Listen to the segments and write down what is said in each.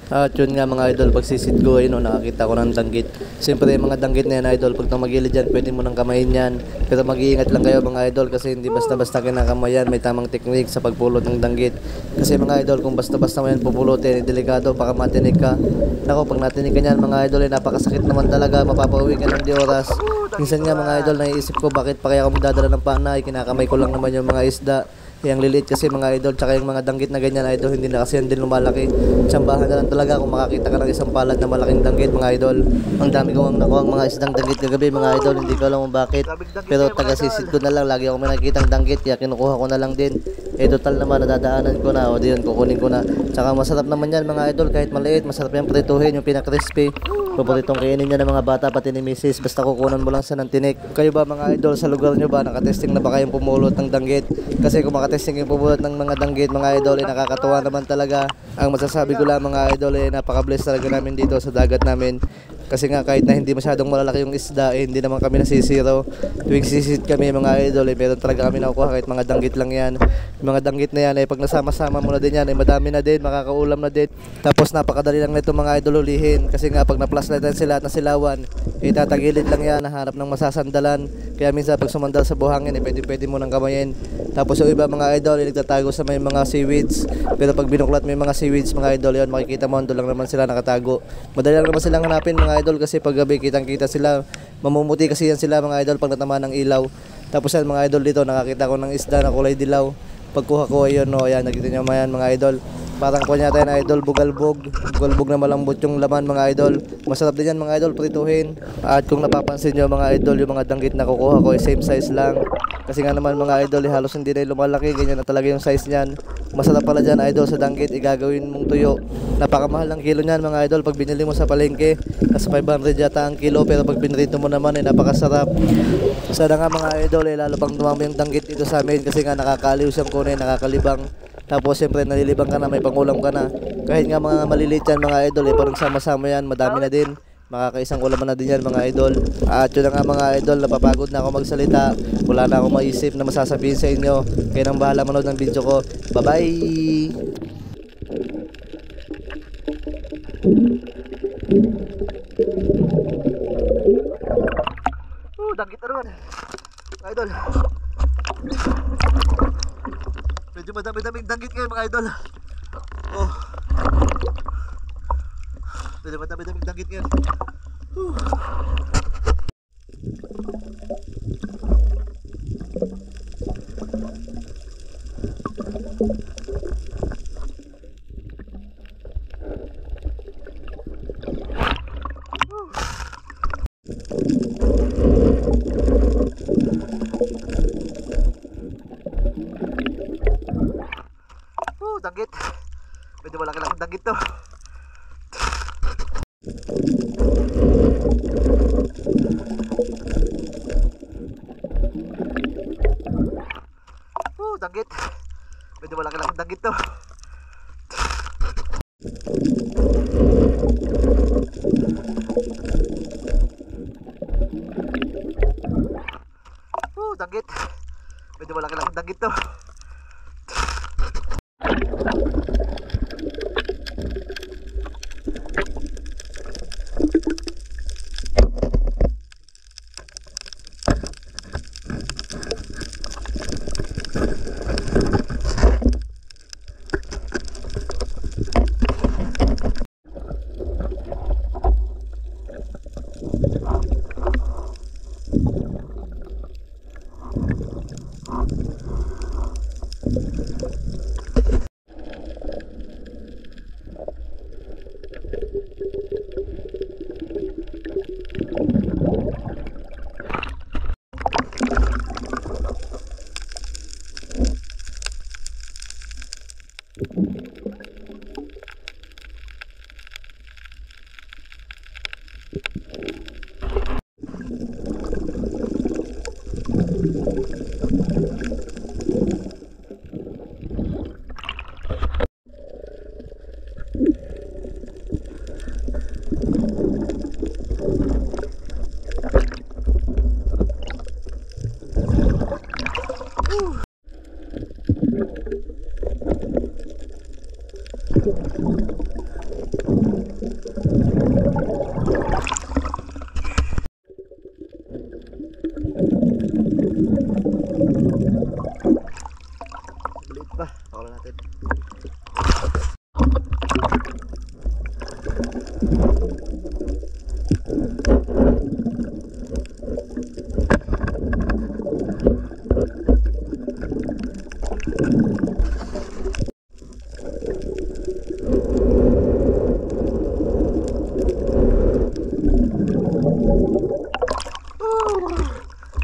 At yun nga mga idol, pagsisid ko ayun, nakakita ko ng danggit. Siyempre yung mga danggit na yan idol, pag tumagilid dyan pwede mo nang kamayin yan. Pero mag-iingat lang kayo mga idol, kasi hindi basta-basta kinakamay yan. May tamang technique sa pagpulot ng danggit. Kasi mga idol, kung basta-basta mo yan pupulutin, delikado, baka matinig ka. Nako, pag natinig ka yan mga idol, napakasakit naman talaga, mapapauwi ka ng di oras. Minsan nga mga idol, naiisip ko bakit pa kaya ako magdadala ng panay, kinakamay ko lang naman yung mga isda. Yung liliit kasi mga idol, tsaka yung mga danggit na ganyan idol, hindi na kasi yan din lumalaki. Tsambahan na lang talaga kung makakita ka ng isang palad na malaking danggit mga idol. Ang dami kong nakuha ang mga isdang danggit kagabi mga idol, hindi ko alam kung bakit. Pero taga-sisid ko na lang, lagi ako may nakikitang danggit, kaya kinukuha ko na lang din. Total naman, nadadaanan ko na, o diyan, kukunin ko na. Tsaka masarap naman yan mga idol, kahit maliit, masarap yan prituhin, yung pinakrispy. Paboritong kainin niya ng mga bata, pati ni Mrs. Basta kukunan mo lang siya ng tinik. Kayo ba mga idol, sa lugar nyo ba, nakatesting na ba kayong pumulot ng danggit? Kasi kung makatesting yung pumulot ng mga danggit mga idol, nakakatuwa naman talaga. Ang masasabi ko lang mga idol, napaka-bless talaga namin dito sa dagat namin. Kasi nga kahit na hindi masyadong malalaki yung isda, hindi naman kami nasisiro. Tuwing sisid kami mga idol, meron talaga kami nakukuha kahit mga danggit lang yan. Yung mga danggit na yan, pag nasama-sama mo na din yan, madami na din, makakaulam na din. Tapos napakadali lang nito mga idol ulihin. Kasi nga pag na-plus natin sila at nasilawan, tatagilid lang yan, nahanap ng masasandalan. Kaya minsan pag sumandal sa buhangin, pwede mo nang kamayin. Tapos yung iba mga idol, nagtatago sa may mga seaweeds. Pero pag binuklat mo yung mga seaweeds mga idol, yun, makikita mo, doon lang naman sila nakatago. Madali lang naman silang hanapin mga idol, kasi pag gabi kitang kita sila, mamumuti kasi yan sila mga idol pag natama ng ilaw. Tapos yan mga idol, dito nakakita ko ng isda na kulay dilaw. Pagkuha ko ayun, ayan, nakita nyo mga idol, parang kunya tayo na idol, bugalbog na malambot yung laman mga idol. Masarap din yan mga idol, prituhin. At kung napapansin nyo mga idol, yung mga danggit na kukuha ko same size lang. Kasi nga naman mga idol, halos hindi na lumalaki, ganyan na talaga yung size niyan. Masarap pala dyan idol sa danggit, igagawin mong tuyo. Napakamahal ng kilo niyan mga idol, pag binili mo sa palengke nasa 500 yata ang kilo, pero pag binrito mo naman napakasarap. Sana nga mga idol, lalo pang dumami yung danggit dito sa amin, kasi nga nakakaliw siyang kunin, nakakalibang. Tapos siyempre nalilibang ka na, may pangulam ka na. Kahit nga mga maliliit yan mga idol, parang sama-sama yan, madami na din. Makakaisang ulaman na din yan mga idol. At yun na nga mga idol, napapagod na ako magsalita. Wala na akong maisip na masasabihin sa inyo. Kaya nang bahala manood ng video ko. Bye bye. Danggit na naman idol. Medyo madami-daming danggit ngayon mga idol. Medyo madami-daming danggit ngayon. Danggit. Medyo malaki-laking danggit to. Danggit. Medyo malaki-laking danggit to. Danggit. Medyo malaki-laking danggit to.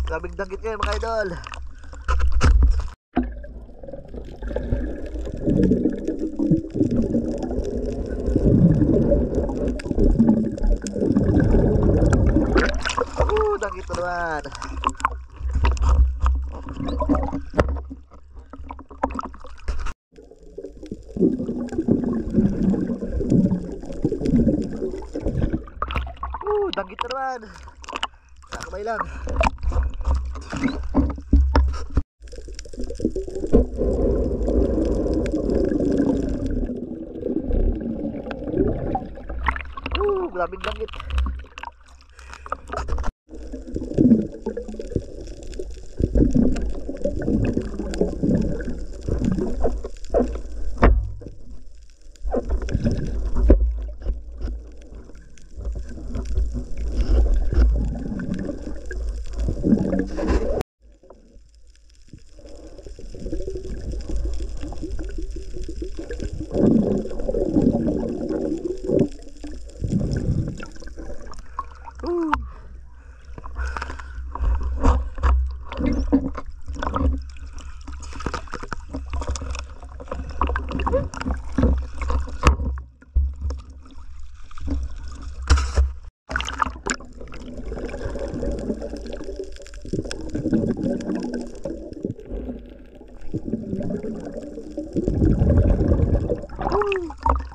Grabing danggit ngayon mga idol. Danggit na naman. Danggit na naman. Nakamay lang. Grabing danggit.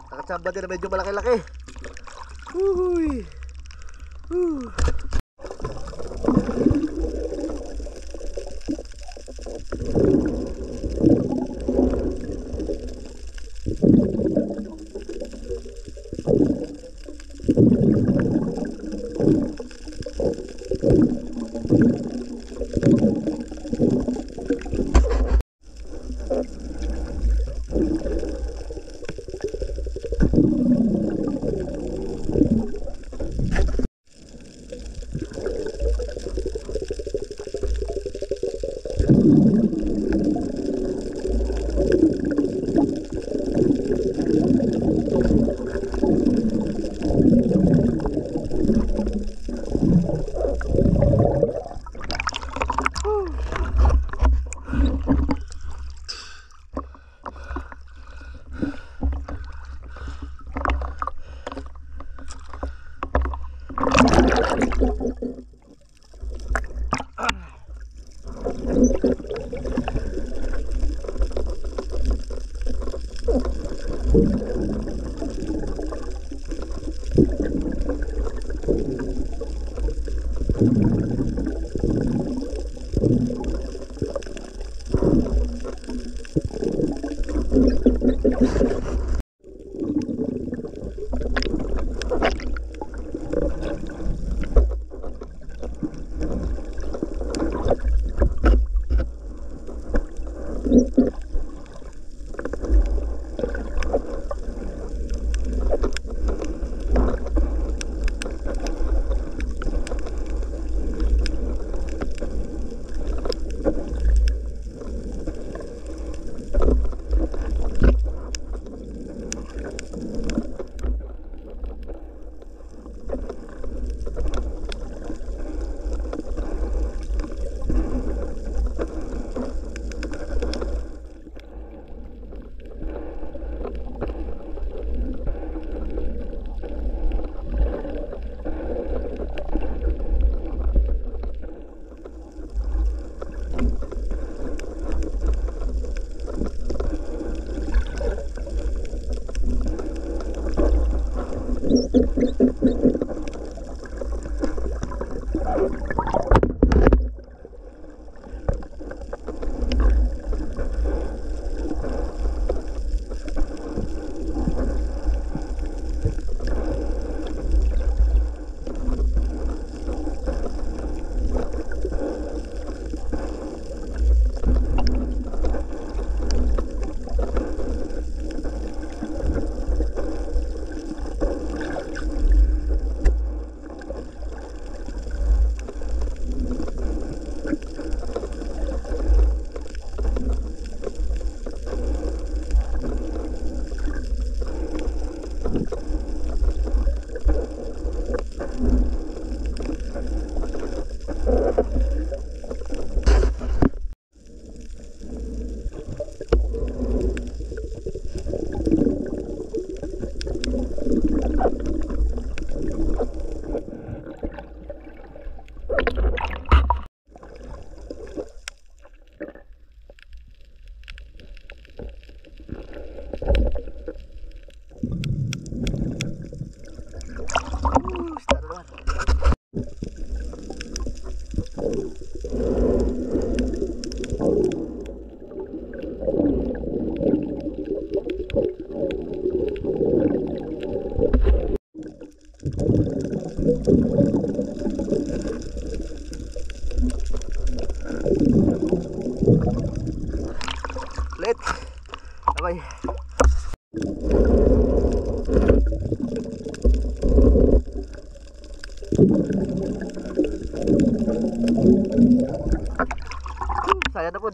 Nakachamba din na medyo malaki-laki. Uy. kaya na po.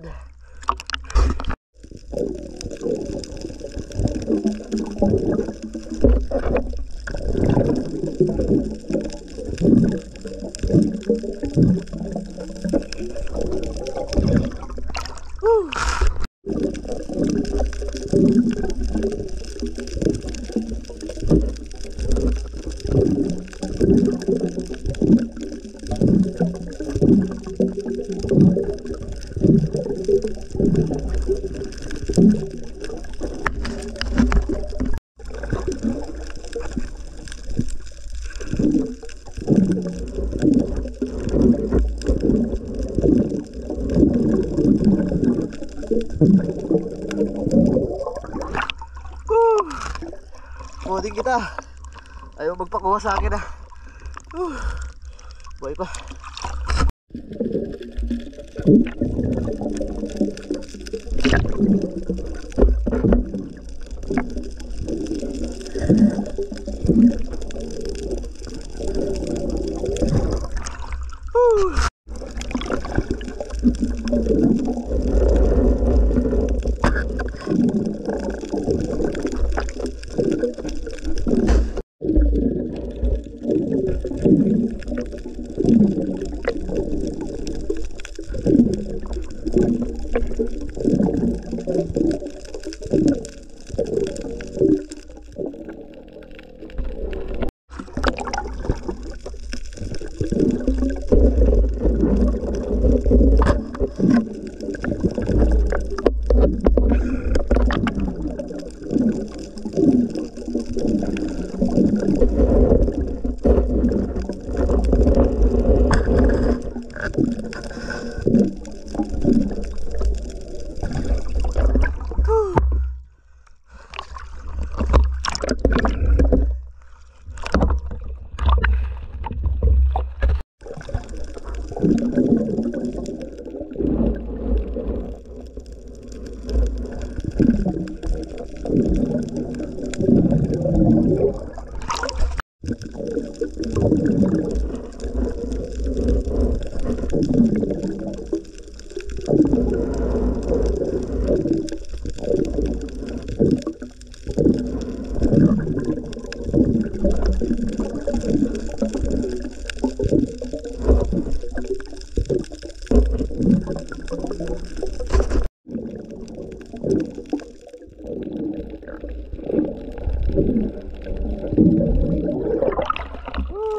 Puding kita. Ayaw magpakuha sa akin ah. Buhay pa.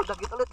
Dagit ulit.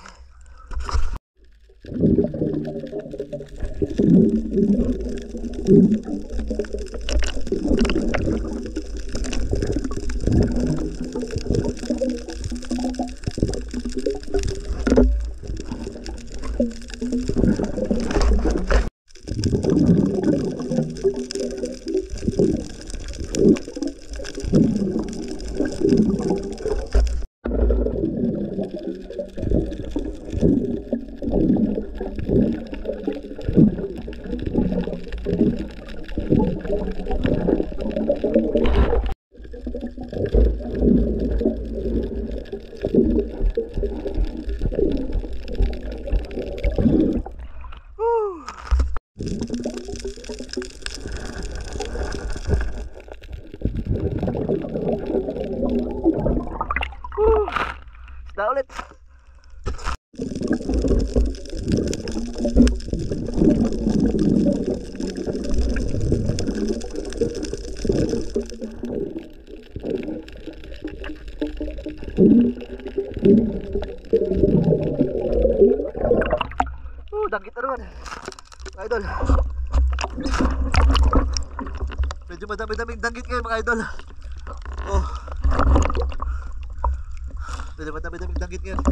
Isda ulit. Dagit na naman mga idol. Medyo madami-daming dagit ngayon mga idol. Oh, medyo madami-daming dagit ngayon.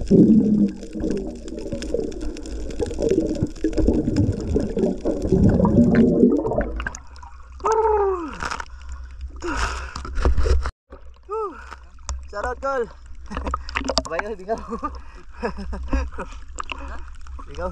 Shout out, Col. Bayo, ikaw. Ikaw.